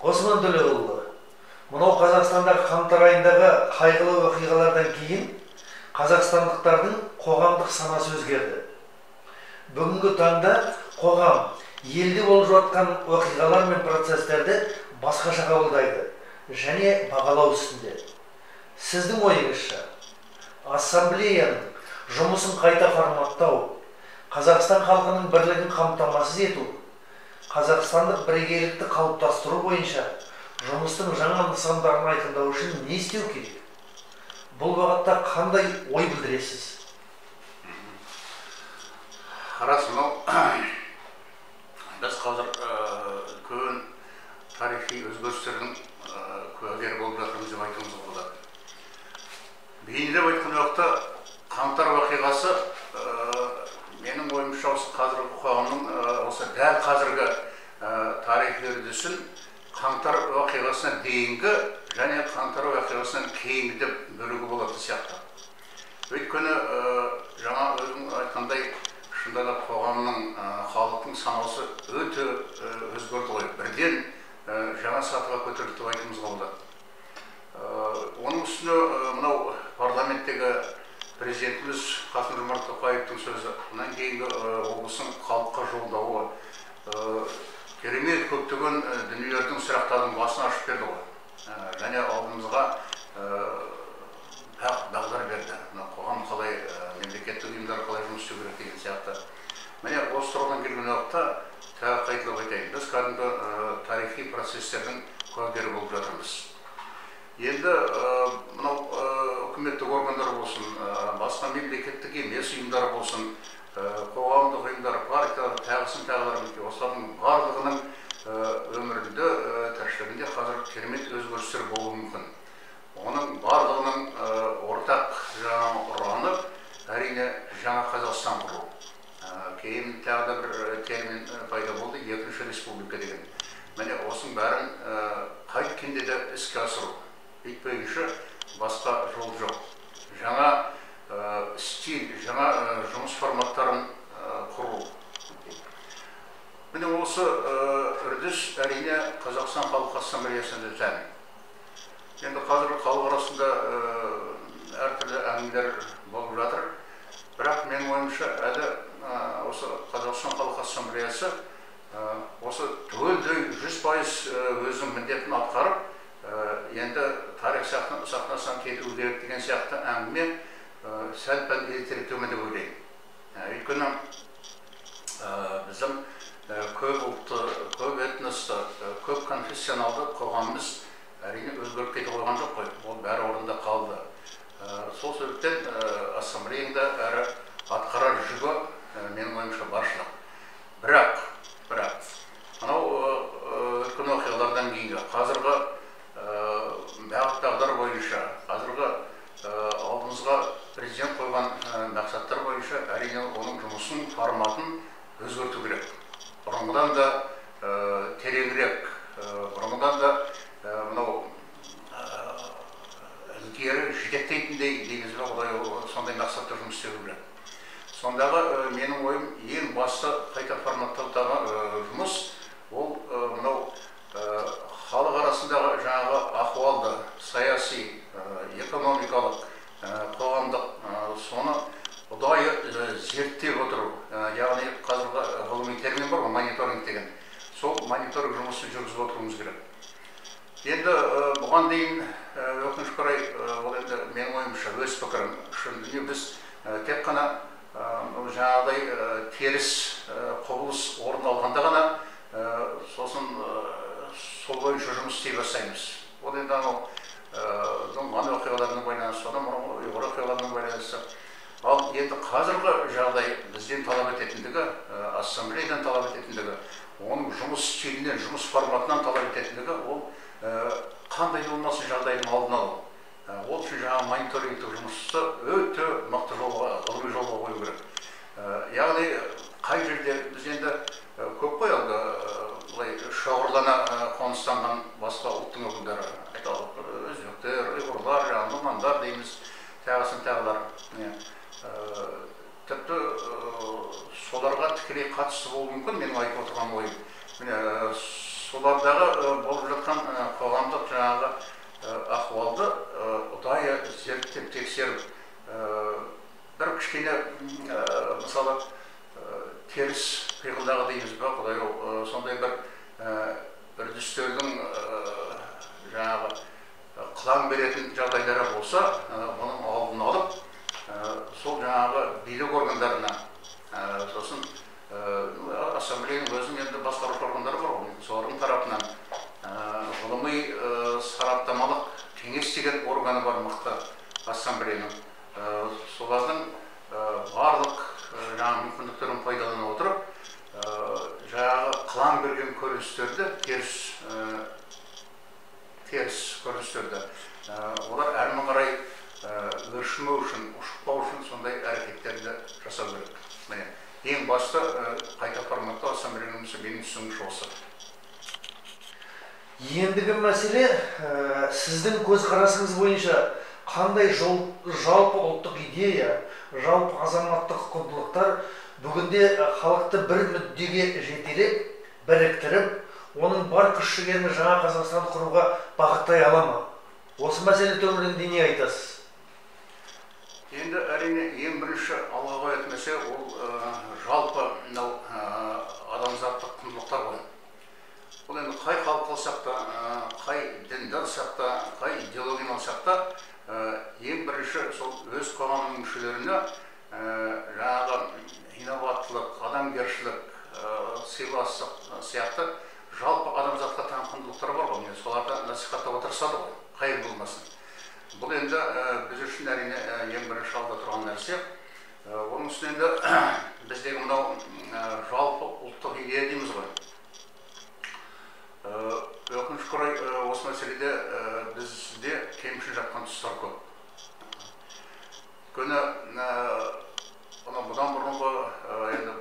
Осман Төлеұлы, мынау Қазақстандағы қаңтар айындағы қайғылы оқиғалардан кейін қазақстандықтардың қоғамдық санасы өзгерді. Бүгінгі таңда қоғам елде болып жатқан оқиғалар мен процестерді басқаша қабылдайды және бағалау үстінде. Сіздің ойыңызша, ассамблеяның жұмысын қайта форматтау, Қазақстан халқының бірлігін қамтамасыз ету, қазақстандық бірегейлікті қалыптастыру бойынша жұмыстың жаңа нысандарын айқындау үшін не істеу керек? Бұл бағытта қандай ой білдіресіз? Рас, біз қазір үлкен тарихи өзгерістердің куәгері болып жатырмыз деп айтуымызға болады. Бейнелеп айтқан уақытта қаңтар оқиғасы менің ойымша осы қазіргі қоғамның осы дәл қазіргі тарихи үрдісін қаңтар оқиғасына дейінгі және қаңтар оқиғасынан кейінгі деп бөлуге болатын сияқты. Өйткені жаңа өзің айтқандай шында да қоғамның, халықтың санасы өте өзгерді ғой. Бірден жаңа сатыға көтерілді деп айтуымызға болады. Оның үстіне мынау парламенттегі президентіміз Қасым-Жомарт Тоқаевтың сөзі, мұнан кейінгі облыстың халыққа жолдауы керемет көптеген дүниелердің сұрақтардың басын ашып берді ғой. Және алдымызға бағдар берді. Қоғам қалай, мемлекеттік ұйымдар қалай жұмыс істеу керек деген сияқты. Міне осы тұрғыдан келген уақытта тағы қайталап айтайын. Біз кәдімгі тарихи процестердің куәгері болып жатырмыз. Енді мынау үкіметтік органдар болсын, басқа мемлекеттік емес ұйымдар болсын, қоғамдық ұйымдар, партиялар, тағылар, осылардың барлығының өмірінде, тіршілігінде қазір керемет өзгерістер болуы мүмкін. Оның барлығының ортақ ұраны әрине жаңа Қазақстан құру. Кейін тағы да бір термин пайда болды, екінші республика деген. Міне осының бәрін қайткенде де іске асыру. Өйтпегенше басқа жол жоқ. Жаңа стиль, жаңа жұмыс форматтарын құру. Міне осы үрдіс әрине Қазақстан Халық Ассамблеясында тән. Енді қазір халық арасында әртүрлі әңгімелер болып жатыр. Бірақ менің ойымша әлі осы Қазақстан Халық Ассамблеясы осы түгелдей 100% өзінің міндетін атқарып, енді тарих сахнасынан кету керек деген сияқты әңгіме сәл-пәл ертеректеумен деп ойлаймын. Өйткені біздің көп ұлтты, көп этносты, көп конфессионалды қоғамымыз әрине өзгеріп кетіп қойған жоқ қой. Ол бәрі орында қалды. Сол себептен ассамблеяда әрі атқарар жүгі менің ойымша баршылық. Бірақ мынау өткен оқиғалардан кейінгі қазіргі бағыт-бағдар бойынша, қазіргі алдымызға президент қойған мақсаттар бойынша әрине оның жұмысын, форматын өзгерту керек. Бұрынғыдан да тереңірек, бұрынғыдан да мынау ілгері жетектейтіндей дейміз бе, сондай мақсатта жұмыс істеу керек. Сондағы менің ойым ең басты қайта форматтаудағы жұмыс ол мынау халық арасындағы жаңағы ахуалды, саяси, экономикалық, қоғамдық соны ұдайы зерттеп отыру. Яғни қазіргі ғылыми термин бар, мониторинг деген. Сол мониторинг жұмысын жүргізіп отыруымыз керек. Енді бұған дейін өкінішке орай, ол енді менің ойымша өз пікірім үшін біз тек қана жаңағыдай теріс құбылыс орын алғанда ғана сосын сол бойынша жұмыс істей бастаймыз. Ол енді ана оқиғаларына байланысты, ұйғыр оқиғаларына байланысты. Ал енді қазіргі жағдай бізден талап ететіндігі, ассамблеядан талап ететіндігі, оның жұмыс стилінен, жұмыс форматынан талап ететіндігі, ол қандай болмасын жағдайдың алдын алу. Ол үшін жаңа мониторингтік жұмысты өте мықты жолға, ғылыми жолға қою керек. Яғни қай жерде біз енді көп қой алды шоғырлана қоныстанған басқа ұлттың өкілдері, айталық өзбектер, ұйғырлар, нұмандар дейміз, тағылар. Тіпті соларға тікелей қатысты болуы мүмкін, менің айтып отырған ойым. Солардағы болып жатқан қоғамдық жаңағы ахуалды ұдайы зерттеп тексеріп, бір кішкене мысалы теріс пиғылдағы дейміз ба, құдай сондай бір үрдістердің жаңағы қылаң беретін жағдайлары болса, оның алдын алып, сол жаңағы билік органдарына, сосын ассамблеяның өзінің енді басқарушы органдары бар, солардың тарапынан ғылыми сараптамалық кеңес деген органы бар мықты ассамблеяның. Солардың барлық жаңағы мүмкіндіктерін пайдалана отырып, жаңағы қылаң берген көріністерді, теріс көріністерді, олар әрмен қарай өршімеу үшін, ұшықпау үшін сондай әрекеттерді жасау керек. Міне, ең басты қайта форматты ассамблеяның менің түсінгіші осы. Ендігі мәселе, сіздің көзқарасыңыз бойынша қандай жалпы ұлттық идея, жалпы азаматтық құндылықтар бүгінде халықты бір мүддеге жетелеп, біріктіріп, оның бар күш-жігерін жаңа Қазақстан құруға бағыттай ала ма? Осы мәселе төңірегінде не айтасыз? Енді әрине ең бірінші алға қоятын мәселе ол жалпы адамзаттық құндылықтар ғой. Ол енді қай халық алсақ та, қай дінді алсақ та, қай идеологияны алсақ та, ең бірінші сол өз қоғамның мүшелеріне жаңағы инабаттылық, адамгершілік, сыйластық сияқты жалпы адамзатқа тән құндылықтар бар ғой, соларды насихаттауға тырысады ғой, қайыр болмасын. Бұл енді біз үшін әрине ең бірінші алда тұрған нәрсе. Оның үстіне енді біздегі мынау жалпы ұлттық идея дейміз ғой. Өкінішке орай осы мәселеде бізде кемшін жатқан тұстар көп. Өйткені бұдан бұрынғы енді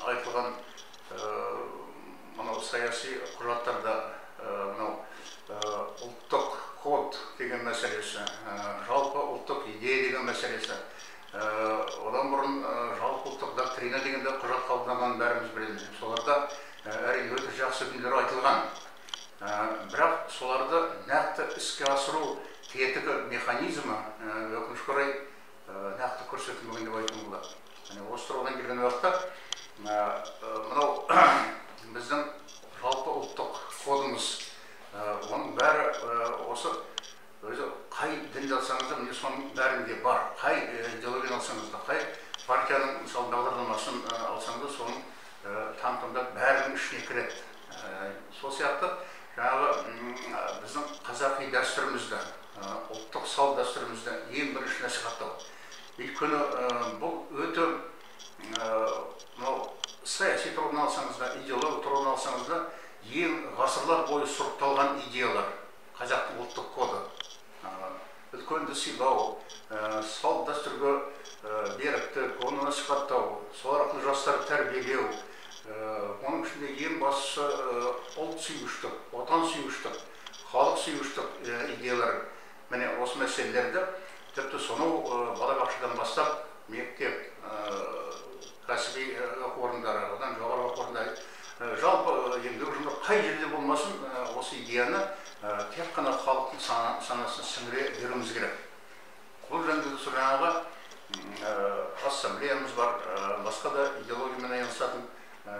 айтылған саяси құжаттарда ұлттық код деген мәселесі, жалпы ұлттық идея деген мәселесі, одан бұрын жалпы ұлттық доктрина дегенде құжат қабылданғанын бәріміз білеміз. Соларда әрине өте жақсы дүниелер айтылған. Бірақ соларды нақты іске асыру тетігі механизмі өкінішке орай нақты көрсетілмеген деп айтуға болады. Осы тұрғыдан келген уақытта мынау біздің жалпы ұлттық кодымыз, оның бәрі осы өзі қай дінді алсаңыз да, міне соның бәрінде бар. Қай идеологияны алсаңыз да, қай партияның мысалы бағдарламасын алсаңыз да, соның там-тамдап бәрінің ішіне кіреді. Сол сияқты жаңағы біздің қазақи дәстүрімізді, ұлттық салт дәстүрімізді ең бірінші насихаттау. Өйткені бұл өте саяси тұрғыдан алсаңыз да, идеология тұрғыдан алсаңыз да, ең ғасырлар бойы сұрыпталған идеялар, қазақтың ұлттық коды. Үлкенді сыйлау, салт дәстүрге беріктік, оны насихаттау, сол арқылы жастарды тәрбиелеу, оның ішінде ең бастысы ұлт сүйгіштік, отан сүйгіштік, халық сүйгіштік идеялар. Міне осы мәселелерді тіпті сонау балабақшадан бастап мектеп, кәсіби оқу орындары, одан жоғары оқу орындары, жалпы еңбек ұжымдар қай жерде болмасын осы идеяны тек қана халықтың санасын сіңіре беруіміз керек. Бұл жөнінде жаңағы ассамблеямыз бар, басқа да идеологиямен айналысатын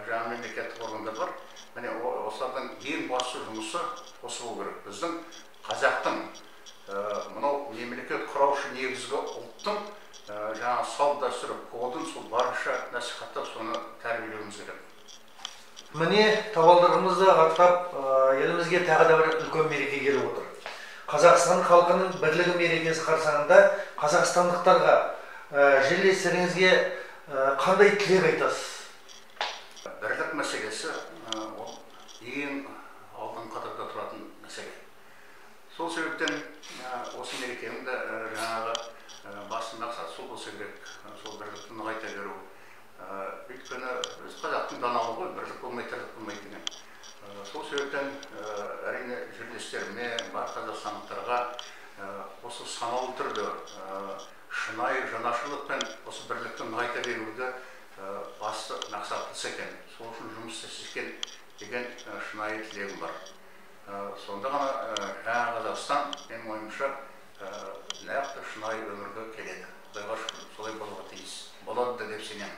жаңа мемлекеттік органдар бар. Міне осылардың ең басты жұмысы осы болу керек. Біздің қазақтың мынау мемлекет құраушы негізгі ұлттың жаңа салт дәстүрі кодын сол барынша насихаттап соны тәрбиелеуіміз керек. Міне табалдырығымызды аттап, елімізге тағы да бір үлкен мереке келіп отыр. Қазақстан халқының бірлігі мерекесі қарсаңында қазақстандықтарға, жерлестеріңізге қандай тілек айтасыз? Бірлік мәселесі ол ең алдын қатарда тұратын мәселе. Сол себептен осы мерекенің де жаңағы басты мақсаты сол болса керек, сол бірлікті нығайта беру. Өйткені біз қазақтың даналығы, бірлік болмай тірлік болмайды деген. Сол себептен әрине жерлестеріме, бар қазақстандықтарға осы саналы түрде шынайы жанашырлықпен осы бірлікті нығайта беруді басты мақсатысы екен. Сол үшін жұмыс істескен деген шынайы тілегім бар. Сонда ғана жаңа Қазақстан, менің ойымша, нақты шынайы өмірге келеді. Құдайға шүкір, солай болуға тиіс. Болады деп сенемін.